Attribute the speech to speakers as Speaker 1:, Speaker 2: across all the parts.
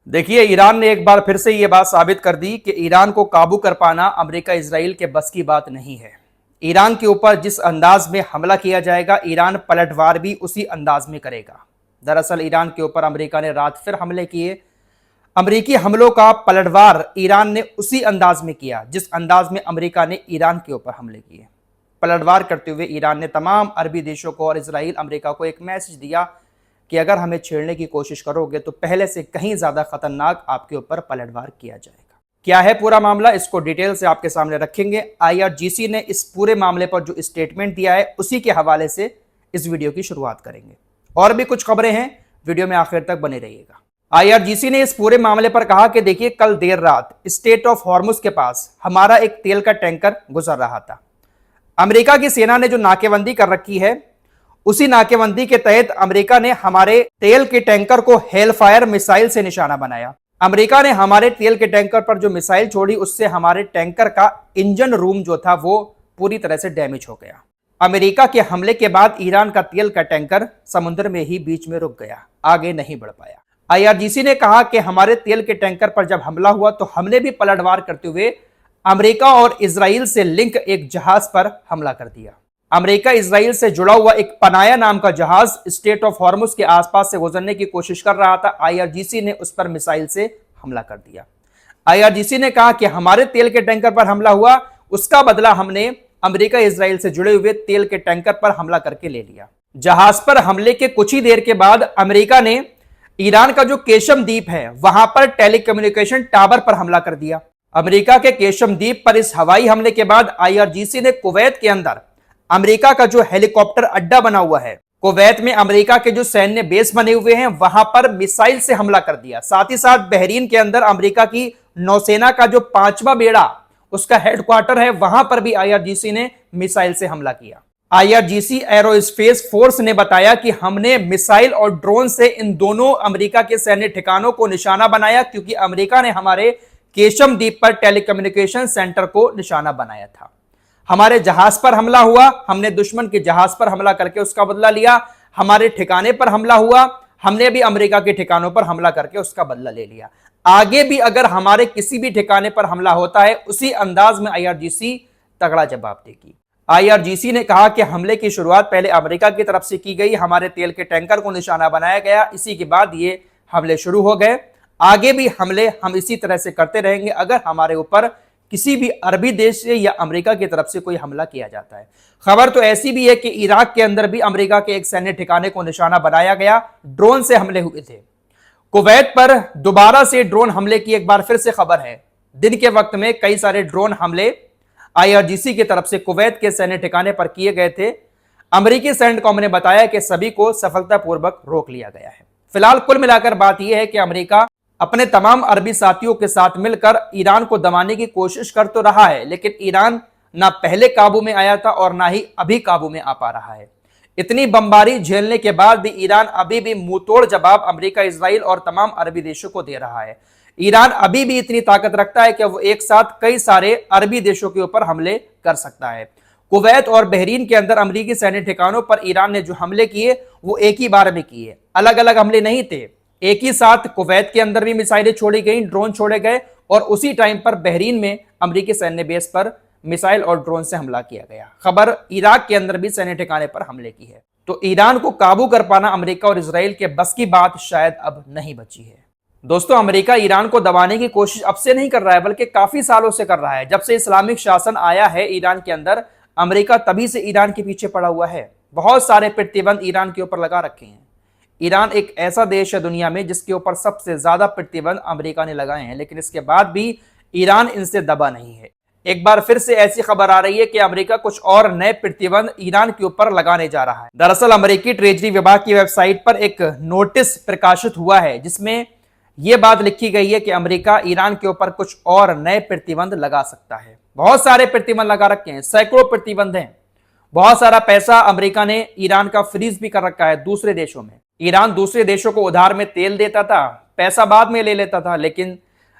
Speaker 1: देखिए, ईरान ने एक बार फिर से ये बात साबित कर दी कि ईरान को काबू कर पाना अमेरिका इजराइल के बस की बात नहीं है। ईरान के ऊपर जिस अंदाज में हमला किया जाएगा, ईरान पलटवार भी उसी अंदाज में करेगा। दरअसल ईरान के ऊपर अमेरिका ने रात फिर हमले किए। अमेरिकी हमलों का पलटवार ईरान ने उसी अंदाज में किया जिस अंदाज में अमेरिका ने ईरान के ऊपर हमले किए। पलटवार करते हुए ईरान ने तमाम अरबी देशों को और इजराइल अमेरिका को एक मैसेज दिया कि अगर हमें छेड़ने की कोशिश करोगे तो पहले से कहीं ज्यादा खतरनाक आपके ऊपर पलटवार किया जाएगा। क्या है पूरा मामला, इसको डिटेल से आपके सामने रखेंगे। आईआरजीसी ने इस पूरे मामले पर जो स्टेटमेंट दिया है उसी के हवाले से इस वीडियो की शुरुआत करेंगे। और भी कुछ खबरें हैं, वीडियो में आखिर तक बने रहिएगा। आईआरजीसी ने इस पूरे मामले पर कहा कि देखिए, कल देर रात स्टेट ऑफ हॉर्मुज के पास हमारा एक तेल का टैंकर गुजर रहा था। अमेरिका की सेना ने जो नाकेबंदी कर रखी है, उसी नाकेबंदी के तहत अमेरिका ने हमारे तेल के टैंकर को हेलफायर मिसाइल से निशाना बनाया। अमेरिका ने हमारे तेल के टैंकर पर जो मिसाइल छोड़ी, उससे हमारे टैंकर का इंजन रूम जो था वो पूरी तरह से डैमेज हो गया। अमेरिका के हमले के बाद ईरान का तेल का टैंकर समुद्र में ही बीच में रुक गया, आगे नहीं बढ़ पाया। आईआरजीसी ने कहा कि हमारे तेल के टैंकर पर जब हमला हुआ तो हमने भी पलटवार करते हुए अमेरिका और इजराइल से लिंक एक जहाज पर हमला कर दिया। अमेरिका इजराइल से जुड़ा हुआ एक पनाया नाम का जहाज स्टेट ऑफ हॉर्मुज के आसपास से गुजरने की कोशिश कर रहा था। आईआरजीसी ने उस पर मिसाइल से हमला कर दिया। आईआरजीसी ने कहा कि हमारे तेल के टैंकर पर हमला हुआ, उसका बदला हमने अमेरिका इजराइल से जुड़े हुए तेल के टैंकर पर हमला करके ले लिया। जहाज पर हमले के कुछ ही देर के बाद अमेरिका ने ईरान का जो केशम द्वीप है वहां पर टेलीकम्युनिकेशन टावर पर हमला कर दिया। अमेरिका के केशम द्वीप पर इस हवाई हमले के बाद आईआरजीसी ने कुवैत के अंदर अमेरिका का जो हेलीकॉप्टर अड्डा बना हुआ है, कुवैत में अमेरिका के जो सैन्य बेस बने हुए हैं, वहां पर मिसाइल से हमला कर दिया। साथ ही साथ बहरीन के अंदर अमेरिका की नौसेना का जो 5वां बेड़ा उसका हेडक्वार्टर है, वहां पर भी आईआरजीसी ने मिसाइल से हमला किया। आईआरजीसी एरोस्पेस फोर्स ने बताया कि हमने मिसाइल और ड्रोन से इन दोनों अमेरिका के सैन्य ठिकानों को निशाना बनाया, क्योंकि अमेरिका ने हमारे केशम द्वीप पर टेलीकम्युनिकेशन सेंटर को निशाना बनाया था। हमारे जहाज पर हमला हुआ, हमने दुश्मन के जहाज पर हमला करके उसका बदला लिया। हमारे ठिकाने पर हमला हुआ, हमने भी अमेरिका के ठिकानों पर हमला करके उसका बदला ले लिया। आगे भी अगर हमारे किसी भी ठिकाने पर हमला होता है, उसी अंदाज में आईआरजीसी तगड़ा जवाब देगी। आईआरजीसी ने कहा कि हमले की शुरुआत पहले अमेरिका की तरफ से की गई, हमारे तेल के टैंकर को निशाना बनाया गया, इसी के बाद ये हमले शुरू हो गए। आगे भी हमले हम इसी तरह से करते रहेंगे अगर हमारे ऊपर किसी भी अरबी देश से या अमेरिका की तरफ से कोई हमला किया जाता है। खबर तो ऐसी भी है कि इराक के अंदर भी अमेरिका के एक सैन्य ठिकाने को निशाना बनाया गया, ड्रोन से हमले हुए थे। कुवैत पर दोबारा से ड्रोन हमले की एक बार फिर से खबर है। दिन के वक्त में कई सारे ड्रोन हमले आईआरजीसी की तरफ से कुवैत के सैन्य ठिकाने पर किए गए थे। अमेरिकी सेंटकॉम ने बताया कि सभी को सफलतापूर्वक रोक लिया गया है। फिलहाल कुल मिलाकर बात यह है कि अमेरिका अपने तमाम अरबी साथियों के साथ मिलकर ईरान को दबाने की कोशिश कर तो रहा है, लेकिन ईरान ना पहले काबू में आया था और ना ही अभी काबू में आ पा रहा है। इतनी बमबारी झेलने के बाद भी ईरान अभी भी मुंहतोड़ जवाब अमेरिका, इजराइल और तमाम अरबी देशों को दे रहा है। ईरान अभी भी इतनी ताकत रखता है कि वो एक साथ कई सारे अरबी देशों के ऊपर हमले कर सकता है। कुवैत और बहरीन के अंदर अमेरिकी सैन्य ठिकानों पर ईरान ने जो हमले किए वो एक ही बार में किए, अलग अलग हमले नहीं थे। एक ही साथ कुवैत के अंदर भी मिसाइलें छोड़ी गई, ड्रोन छोड़े गए और उसी टाइम पर बहरीन में अमेरिकी सैन्य बेस पर मिसाइल और ड्रोन से हमला किया गया। खबर इराक के अंदर भी सैन्य ठिकाने पर हमले की है। तो ईरान को काबू कर पाना अमेरिका और इजराइल के बस की बात शायद अब नहीं बची है। दोस्तों, अमेरिका ईरान को दबाने की कोशिश अब से नहीं कर रहा है, बल्कि काफी सालों से कर रहा है। जब से इस्लामिक शासन आया है ईरान के अंदर, अमेरिका तभी से ईरान के पीछे पड़ा हुआ है। बहुत सारे प्रतिबंध ईरान के ऊपर लगा रखे हैं। ईरान एक ऐसा देश है दुनिया में जिसके ऊपर सबसे ज्यादा प्रतिबंध अमेरिका ने लगाए हैं, लेकिन इसके बाद भी ईरान इनसे दबा नहीं है। एक बार फिर से ऐसी खबर आ रही है कि अमेरिका कुछ और नए प्रतिबंध ईरान के ऊपर लगाने जा रहा है। दरअसल अमेरिकी ट्रेजरी विभाग की वेबसाइट पर एक नोटिस प्रकाशित हुआ है जिसमें यह बात लिखी गई है कि अमेरिका ईरान के ऊपर कुछ और नए प्रतिबंध लगा सकता है। बहुत सारे प्रतिबंध लगा रखे हैं, सैकड़ों प्रतिबंध हैं। बहुत सारा पैसा अमेरिका ने ईरान का फ्रीज भी कर रखा है दूसरे देशों में। ईरान दूसरे देशों को उधार में तेल देता था, पैसा बाद में ले लेता था, लेकिन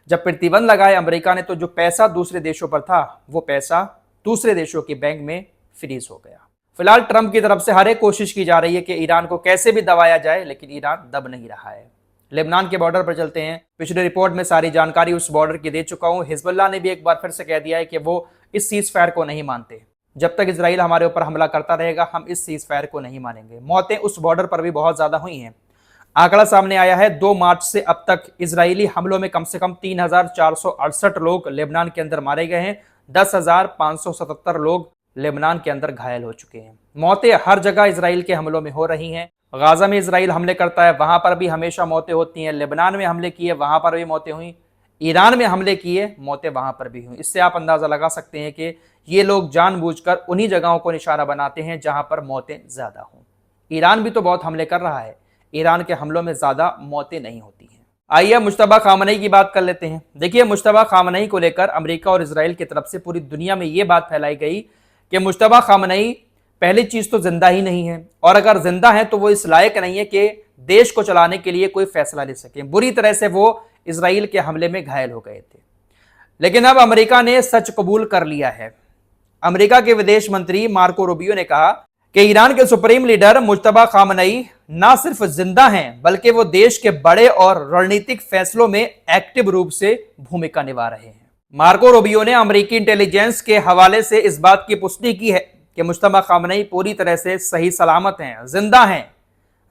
Speaker 1: जब प्रतिबंध लगाए अमेरिका ने तो जो पैसा दूसरे देशों पर था वो पैसा दूसरे देशों के बैंक में फ्रीज हो गया। फिलहाल ट्रंप की तरफ से हर एक कोशिश की जा रही है कि ईरान को कैसे भी दबाया जाए, लेकिन ईरान दब नहीं रहा है। लेबनान के बॉर्डर पर चलते हैं। पिछली रिपोर्ट में सारी जानकारी उस बॉर्डर की दे चुका हूं। हिजबुल्लाह ने भी एक बार फिर से कह दिया है कि वो इस सीज फायर को नहीं मानते। जब तक इजराइल हमारे ऊपर हमला करता रहेगा हम इस सीज फायर को नहीं मानेंगे। मौतें उस बॉर्डर पर भी बहुत ज्यादा हुई हैं। आंकड़ा सामने आया है 2 मार्च से अब तक इजरायली हमलों में कम से कम 3,468 लोग लेबनान के अंदर मारे गए हैं। 10,577 लोग लेबनान के अंदर घायल हो चुके हैं। मौतें हर जगह इजराइल के हमलों में हो रही हैं। गाजा में इजराइल हमले करता है, वहां पर भी हमेशा मौतें होती हैं। लेबनान में हमले किए, वहां पर भी मौतें हुई। ईरान में हमले किए, मौतें वहां पर भी हुई। इससे आप अंदाजा लगा सकते हैं कि ये लोग जानबूझकर उन्हीं जगहों को निशाना बनाते हैं जहां पर मौतें ज्यादा हों। ईरान भी तो बहुत हमले कर रहा है, ईरान के हमलों में ज्यादा मौतें नहीं होती हैं। आइए मुश्तबा खामनेई की बात कर लेते हैं। देखिए, मुश्तबा खामनेई को लेकर अमेरिका और इजराइल की तरफ से पूरी दुनिया में यह बात फैलाई गई कि मुश्तबा खामनेई पहली चीज तो जिंदा ही नहीं है, और अगर जिंदा है तो वो इस लायक नहीं है कि देश को चलाने के लिए कोई फैसला ले सके। बुरी तरह से वो इजराइल के हमले में घायल हो गए थे। लेकिन अब अमेरिका ने सच कबूल कर लिया है। अमेरिका के विदेश मंत्री मार्को रूबियो ने कहा कि ईरान के सुप्रीम लीडर मुश्तबा खामनेई ना सिर्फ जिंदा हैं बल्कि वो देश के बड़े और रणनीतिक फैसलों में एक्टिव रूप से भूमिका निभा रहे हैं। मार्को रूबियो ने अमेरिकी इंटेलिजेंस के हवाले से इस बात की पुष्टि की है कि मुश्तबा खामनेई पूरी तरह से सही सलामत हैं, जिंदा हैं।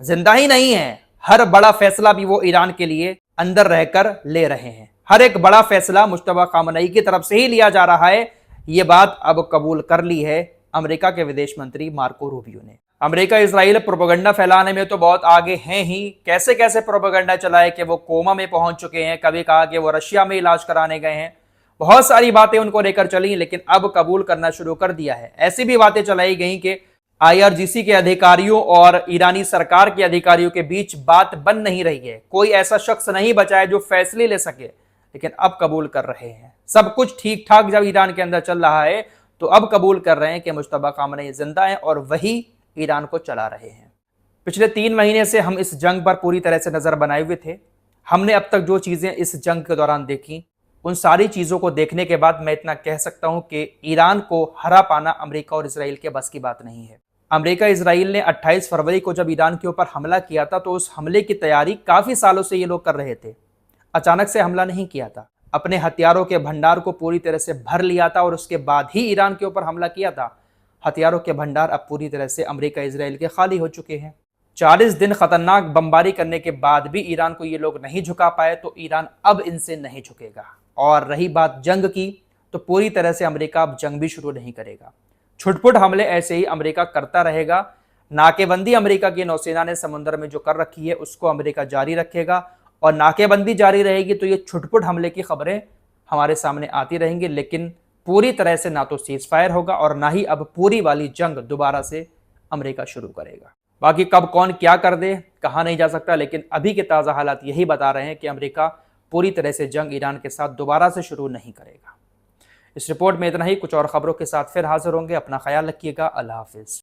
Speaker 1: जिंदा ही नहीं है, हर बड़ा फैसला भी वो ईरान के लिए अंदर रहकर ले रहे हैं। हर एक बड़ा फैसला मुश्तबा खामनेई की तरफ से ही लिया जा रहा है। ये बात अब कबूल कर ली है अमेरिका के विदेश मंत्री मार्को रूबियो ने। अमेरिका इजराइल प्रोपेगेंडा फैलाने में तो बहुत आगे हैं ही। कैसे कैसे प्रोपेगेंडा चलाए कि वो कोमा में पहुंच चुके हैं, कभी कहा कि वो रशिया में इलाज कराने गए हैं। बहुत सारी बातें उनको लेकर चली, लेकिन अब कबूल करना शुरू कर दिया है। ऐसी भी बातें चलाई गई कि IRGC के अधिकारियों और ईरानी सरकार के अधिकारियों के बीच बात बन नहीं रही है। कोई ऐसा शख्स नहीं बचा है जो फैसले ले सके, लेकिन अब कबूल कर रहे हैं। सब कुछ ठीक ठाक जब ईरान के अंदर चल रहा है तो अब कबूल कर रहे हैं कि मुश्तबा खामनेई जिंदा है और वही ईरान को चला रहे हैं। पिछले 3 महीने से हम इस जंग पर पूरी तरह से नजर बनाए हुए थे। हमने अब तक जो चीजें इस जंग के दौरान देखी, उन सारी चीजों को देखने के बाद मैं इतना कह सकता हूं कि ईरान को हरा पाना अमेरिका और इजराइल के बस की बात नहीं है। अमेरिका इजराइल ने 28 फरवरी को जब ईरान के ऊपर हमला किया था तो उस हमले की तैयारी काफी सालों से ये लोग कर रहे थे। अचानक से हमला नहीं किया था, अपने हथियारों के भंडार को पूरी तरह से भर लिया था और उसके बाद ही ईरान के ऊपर हमला किया था। हथियारों के भंडार अब पूरी तरह से अमेरिका इजराइल के खाली हो चुके हैं। 40 दिन खतरनाक बमबारी करने के बाद भी ईरान को ये लोग नहीं झुका पाए, तो ईरान अब इनसे नहीं झुकेगा। और रही बात जंग की, तो पूरी तरह से अमेरिका अब जंग भी शुरू नहीं करेगा। छुटपुट हमले ऐसे ही अमेरिका करता रहेगा। नाकेबंदी अमेरिका की नौसेना ने समुद्र में जो कर रखी है उसको अमेरिका जारी रखेगा, और नाकेबंदी जारी रहेगी तो ये छुटपुट हमले की खबरें हमारे सामने आती रहेंगी। लेकिन पूरी तरह से ना तो सीज फायर होगा और ना ही अब पूरी वाली जंग दोबारा से अमेरिका शुरू करेगा। बाकी कब कौन क्या कर दे कहा नहीं जा सकता, लेकिन अभी के ताज़ा हालात यही बता रहे हैं कि अमेरिका पूरी तरह से जंग ईरान के साथ दोबारा से शुरू नहीं करेगा। इस रिपोर्ट में इतना ही। कुछ और खबरों के साथ फिर हाजिर होंगे। अपना ख्याल रखिएगा। अल्लाह हाफिज।